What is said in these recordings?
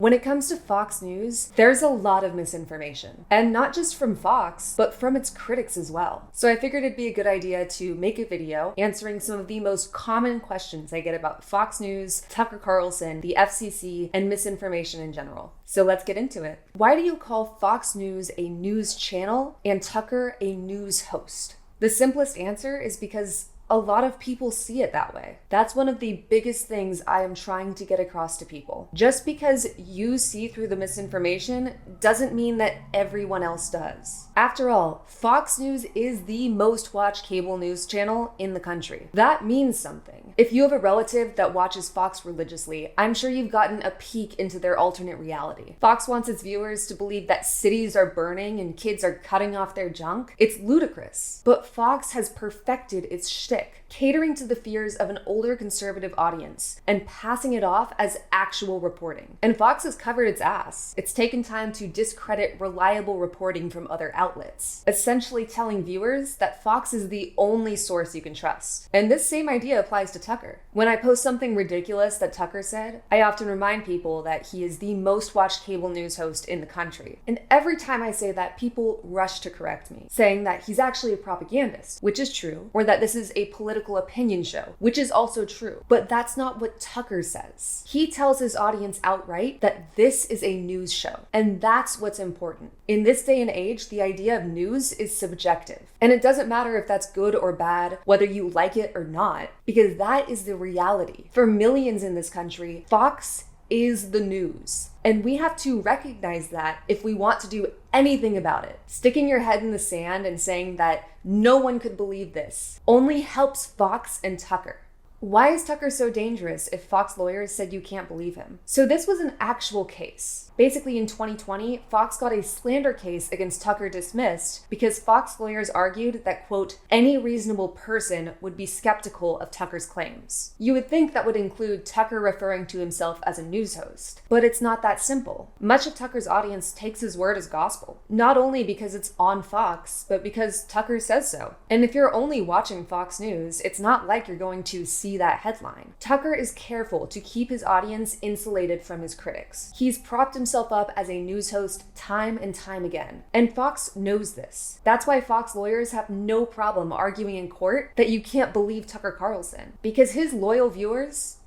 When it comes to Fox News, there's a lot of misinformation. And not just from Fox, but from its critics as well. So I figured it'd be a good idea to make a video answering some of the most common questions I get about Fox News, Tucker Carlson, the FCC, and misinformation in general. So let's get into it. Why do you call Fox News a news channel and Tucker a news host? The simplest answer is because a lot of people see it that way. That's one of the biggest things I am trying to get across to people. Just because you see through the misinformation doesn't mean that everyone else does. After all, Fox News is the most watched cable news channel in the country. That means something. If you have a relative that watches Fox religiously, I'm sure you've gotten a peek into their alternate reality. Fox wants its viewers to believe that cities are burning and kids are cutting off their junk. It's ludicrous. But Fox has perfected its shtick, catering to the fears of an older conservative audience and passing it off as actual reporting. And Fox has covered its ass. It's taken time to discredit reliable reporting from other outlets, essentially telling viewers that Fox is the only source you can trust. And this same idea applies to Tucker. When I post something ridiculous that Tucker said, I often remind people that he is the most watched cable news host in the country. And every time I say that, people rush to correct me, saying that he's actually a propagandist, which is true, or that this is a political opinion show, which is also true. But that's not what Tucker says. He tells his audience outright that this is a news show. And that's what's important. In this day and age, the idea of news is subjective. And it doesn't matter if that's good or bad, whether you like it or not, because that is the reality. For millions in this country, Fox is the news. And we have to recognize that if we want to do anything about it. Sticking your head in the sand and saying that no one could believe this only helps Fox and Tucker. Why is Tucker so dangerous if Fox lawyers said you can't believe him? So this was an actual case. Basically, in 2020, Fox got a slander case against Tucker dismissed because Fox lawyers argued that, quote, any reasonable person would be skeptical of Tucker's claims. You would think that would include Tucker referring to himself as a news host, but it's not that simple. Much of Tucker's audience takes his word as gospel, not only because it's on Fox, but because Tucker says so. And if you're only watching Fox News, it's not like you're going to see that headline. Tucker is careful to keep his audience insulated from his critics. He's propped himself up as a news host time and time again. And Fox knows this. That's why Fox lawyers have no problem arguing in court that you can't believe Tucker Carlson, because his loyal viewers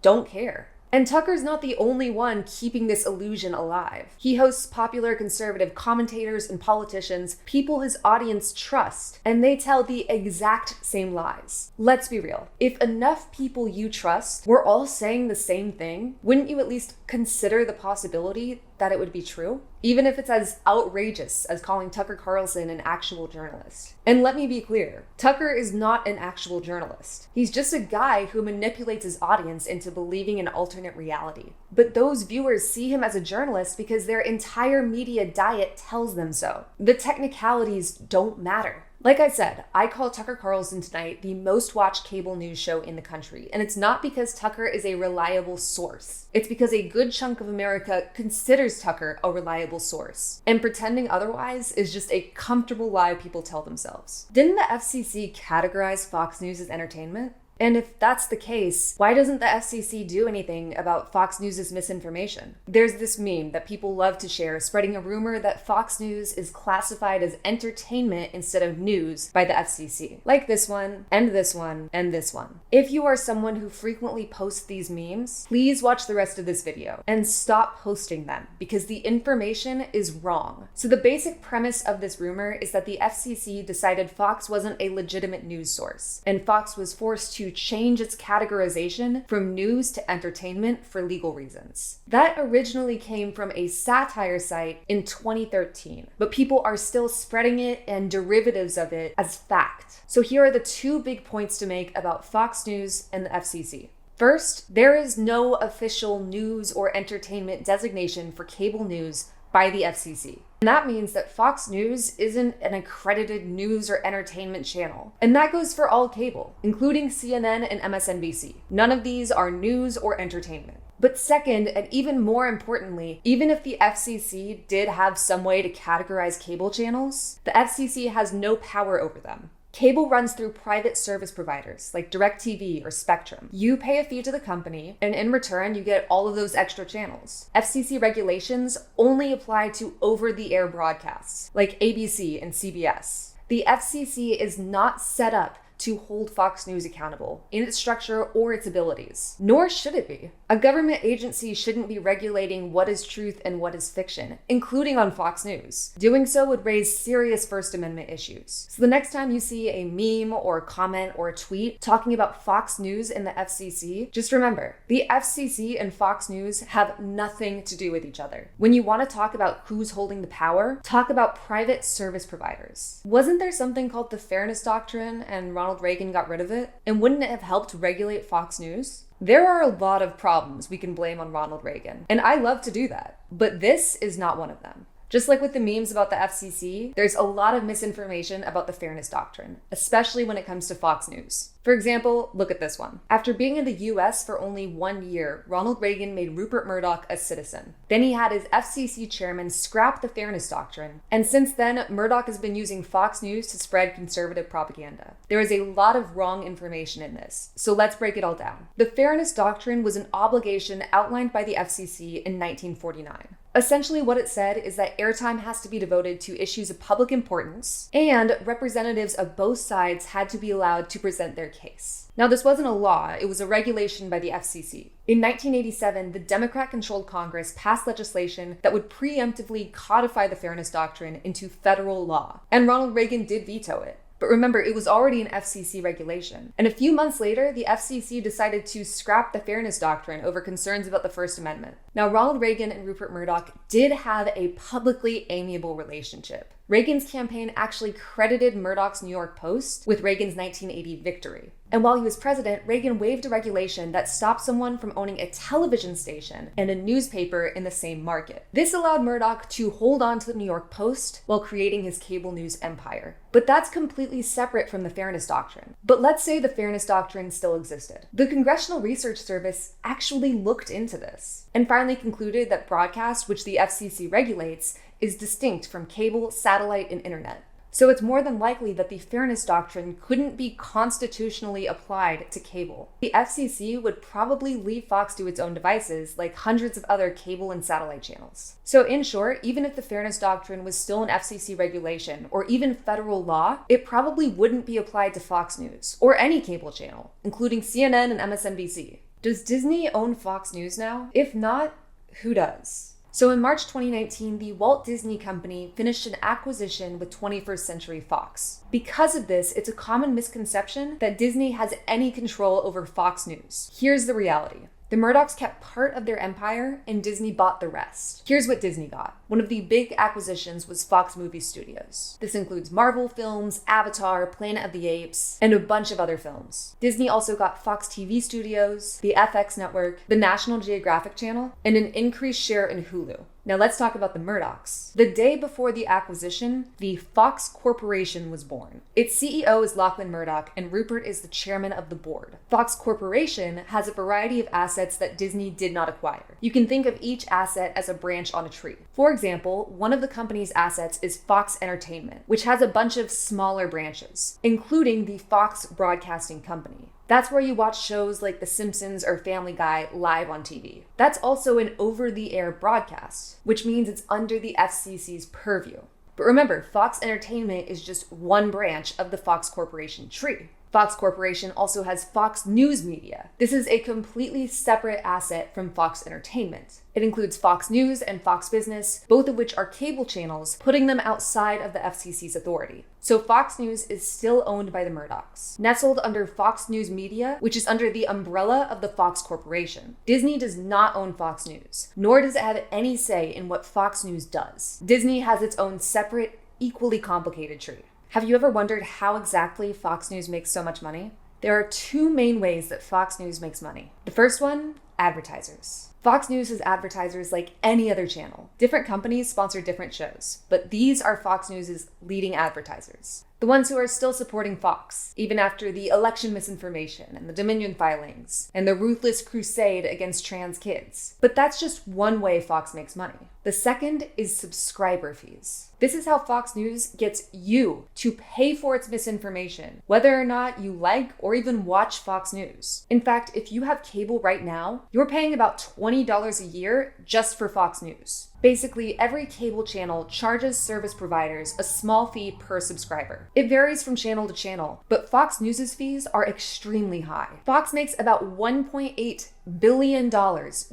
don't care. And Tucker's not the only one keeping this illusion alive. He hosts popular conservative commentators and politicians, people his audience trust, and they tell the exact same lies. Let's be real. If enough people you trust were all saying the same thing, wouldn't you at least consider the possibility that it would be true? Even if it's as outrageous as calling Tucker Carlson an actual journalist. And let me be clear, Tucker is not an actual journalist. He's just a guy who manipulates his audience into believing an alternate reality. But those viewers see him as a journalist because their entire media diet tells them so. The technicalities don't matter. Like I said, I call Tucker Carlson tonight the most watched cable news show in the country, and it's not because Tucker is a reliable source. It's because a good chunk of America considers Tucker a reliable source, and pretending otherwise is just a comfortable lie people tell themselves. Didn't the FCC categorize Fox News as entertainment? And if that's the case, why doesn't the FCC do anything about Fox News' misinformation? There's this meme that people love to share, spreading a rumor that Fox News is classified as entertainment instead of news by the FCC. Like this one, and this one, and this one. If you are someone who frequently posts these memes, please watch the rest of this video and stop posting them because the information is wrong. So the basic premise of this rumor is that the FCC decided Fox wasn't a legitimate news source, and Fox was forced to change its categorization from news to entertainment for legal reasons. That originally came from a satire site in 2013, but people are still spreading it and derivatives of it as fact. So here are the two big points to make about Fox News and the FCC. First, there is no official news or entertainment designation for cable news by the FCC. And that means that Fox News isn't an accredited news or entertainment channel. And that goes for all cable, including CNN and MSNBC. None of these are news or entertainment. But second, and even more importantly, even if the FCC did have some way to categorize cable channels, the FCC has no power over them. Cable runs through private service providers like DirecTV or Spectrum. You pay a fee to the company, and in return, you get all of those extra channels. FCC regulations only apply to over-the-air broadcasts like ABC and CBS. The FCC is not set up to hold Fox News accountable in its structure or its abilities, nor should it be. A government agency shouldn't be regulating what is truth and what is fiction, including on Fox News. Doing so would raise serious First Amendment issues. So the next time you see a meme or a comment or a tweet talking about Fox News and the FCC, just remember, the FCC and Fox News have nothing to do with each other. When you want to talk about who's holding the power, talk about private service providers. Wasn't there something called the Fairness Doctrine, and Ronald Reagan got rid of it? And wouldn't it have helped regulate Fox News? There are a lot of problems we can blame on Ronald Reagan, and I love to do that, but this is not one of them. Just like with the memes about the FCC, there's a lot of misinformation about the Fairness Doctrine, especially when it comes to Fox News. For example, look at this one. After being in the US for only 1 year, Ronald Reagan made Rupert Murdoch a citizen. Then he had his FCC chairman scrap the Fairness Doctrine. And since then, Murdoch has been using Fox News to spread conservative propaganda. There is a lot of wrong information in this, so let's break it all down. The Fairness Doctrine was an obligation outlined by the FCC in 1949. Essentially, what it said is that airtime has to be devoted to issues of public importance, and representatives of both sides had to be allowed to present their case. Now, this wasn't a law, it was a regulation by the FCC. In 1987, the Democrat-controlled Congress passed legislation that would preemptively codify the Fairness Doctrine into federal law, and Ronald Reagan did veto it. But remember, it was already an FCC regulation. And a few months later, the FCC decided to scrap the Fairness Doctrine over concerns about the First Amendment. Now, Ronald Reagan and Rupert Murdoch did have a publicly amiable relationship. Reagan's campaign actually credited Murdoch's New York Post with Reagan's 1980 victory. And while he was president, Reagan waived a regulation that stopped someone from owning a television station and a newspaper in the same market. This allowed Murdoch to hold on to the New York Post while creating his cable news empire. But that's completely separate from the Fairness Doctrine. But let's say the Fairness Doctrine still existed. The Congressional Research Service actually looked into this and finally concluded that broadcast, which the FCC regulates, is distinct from cable, satellite, and internet. So it's more than likely that the Fairness Doctrine couldn't be constitutionally applied to cable. The FCC would probably leave Fox to its own devices, like hundreds of other cable and satellite channels. So in short, even if the Fairness Doctrine was still an FCC regulation, or even federal law, it probably wouldn't be applied to Fox News, or any cable channel, including CNN and MSNBC. Does Disney own Fox News now? If not, who does? So in March 2019, the Walt Disney Company finished an acquisition with 21st Century Fox. Because of this, it's a common misconception that Disney has any control over Fox News. Here's the reality. The Murdochs kept part of their empire, and Disney bought the rest. Here's what Disney got. One of the big acquisitions was Fox Movie Studios. This includes Marvel films, Avatar, Planet of the Apes, and a bunch of other films. Disney also got Fox TV Studios, the FX Network, the National Geographic Channel, and an increased share in Hulu. Now let's talk about the Murdochs. The day before the acquisition, the Fox Corporation was born. Its CEO is Lachlan Murdoch, and Rupert is the chairman of the board. Fox Corporation has a variety of assets that Disney did not acquire. You can think of each asset as a branch on a tree. For example, one of the company's assets is Fox Entertainment, which has a bunch of smaller branches, including the Fox Broadcasting Company. That's where you watch shows like The Simpsons or Family Guy live on TV. That's also an over-the-air broadcast, which means it's under the FCC's purview. But remember, Fox Entertainment is just one branch of the Fox Corporation tree. Fox Corporation also has Fox News Media. This is a completely separate asset from Fox Entertainment. It includes Fox News and Fox Business, both of which are cable channels, putting them outside of the FCC's authority. So Fox News is still owned by the Murdochs, nestled under Fox News Media, which is under the umbrella of the Fox Corporation. Disney does not own Fox News, nor does it have any say in what Fox News does. Disney has its own separate, equally complicated tree. Have you ever wondered how exactly Fox News makes so much money? There are two main ways that Fox News makes money. The first one, advertisers. Fox News has advertisers like any other channel. Different companies sponsor different shows, but these are Fox News' leading advertisers. The ones who are still supporting Fox, even after the election misinformation and the Dominion filings and the ruthless crusade against trans kids. But that's just one way Fox makes money. The second is subscriber fees. This is how Fox News gets you to pay for its misinformation, whether or not you like or even watch Fox News. In fact, if you have cable right now, you're paying about $20 a year just for Fox News. Basically, every cable channel charges service providers a small fee per subscriber. It varies from channel to channel, but Fox News's fees are extremely high. Fox makes about $1.8 billion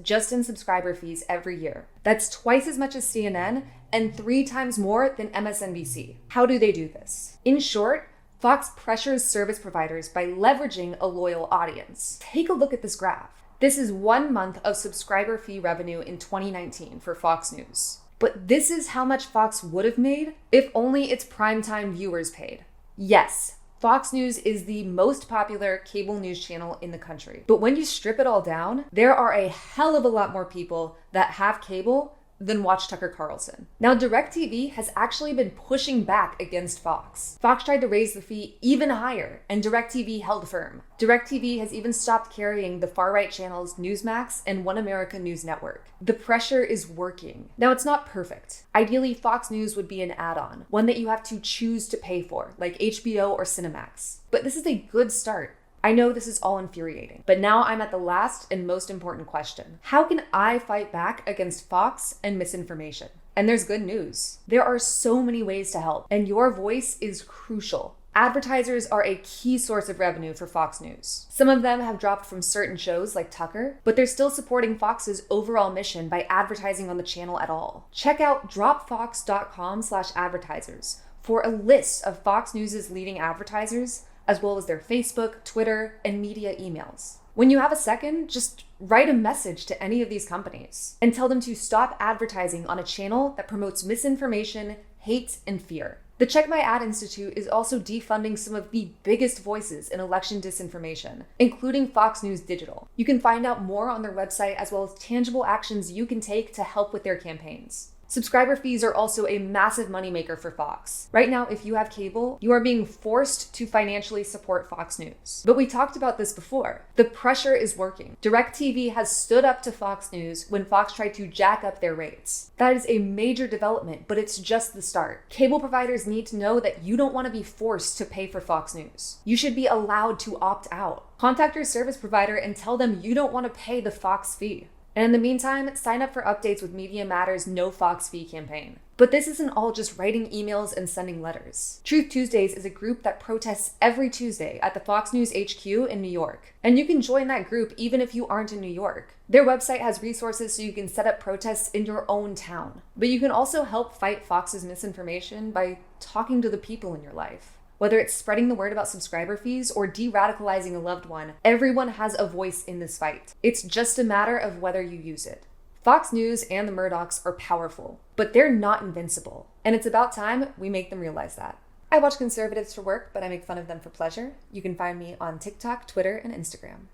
just in subscriber fees every year. That's twice as much as CNN and 3 times more than MSNBC. How do they do this? In short, Fox pressures service providers by leveraging a loyal audience. Take a look at this graph. This is 1 month of subscriber fee revenue in 2019 for Fox News. But this is how much Fox would have made if only its primetime viewers paid. Yes, Fox News is the most popular cable news channel in the country. But when you strip it all down, there are a hell of a lot more people that have cable than watch Tucker Carlson. Now, DirecTV has actually been pushing back against Fox. Fox tried to raise the fee even higher, and DirecTV held firm. DirecTV has even stopped carrying the far-right channels Newsmax and One America News Network. The pressure is working. Now, it's not perfect. Ideally, Fox News would be an add-on, one that you have to choose to pay for, like HBO or Cinemax. But this is a good start. I know this is all infuriating, but now I'm at the last and most important question. How can I fight back against Fox and misinformation? And there's good news. There are so many ways to help, and your voice is crucial. Advertisers are a key source of revenue for Fox News. Some of them have dropped from certain shows like Tucker, but they're still supporting Fox's overall mission by advertising on the channel at all. Check out dropfox.com/advertisers for a list of Fox News's leading advertisers, as well as their Facebook, Twitter, and media emails. When you have a second, just write a message to any of these companies and tell them to stop advertising on a channel that promotes misinformation, hate, and fear. The Check My Ad Institute is also defunding some of the biggest voices in election disinformation, including Fox News Digital. You can find out more on their website, as well as tangible actions you can take to help with their campaigns. Subscriber fees are also a massive moneymaker for Fox. Right now, if you have cable, you are being forced to financially support Fox News. But we talked about this before. The pressure is working. DirecTV has stood up to Fox News when Fox tried to jack up their rates. That is a major development, but it's just the start. Cable providers need to know that you don't want to be forced to pay for Fox News. You should be allowed to opt out. Contact your service provider and tell them you don't want to pay the Fox fee. And in the meantime, sign up for updates with Media Matters' No Fox Fee campaign. But this isn't all just writing emails and sending letters. Truth Tuesdays is a group that protests every Tuesday at the Fox News HQ in New York. And you can join that group even if you aren't in New York. Their website has resources so you can set up protests in your own town. But you can also help fight Fox's misinformation by talking to the people in your life. Whether it's spreading the word about subscriber fees or de-radicalizing a loved one, everyone has a voice in this fight. It's just a matter of whether you use it. Fox News and the Murdochs are powerful, but they're not invincible. And it's about time we make them realize that. I watch conservatives for work, but I make fun of them for pleasure. You can find me on TikTok, Twitter, and Instagram.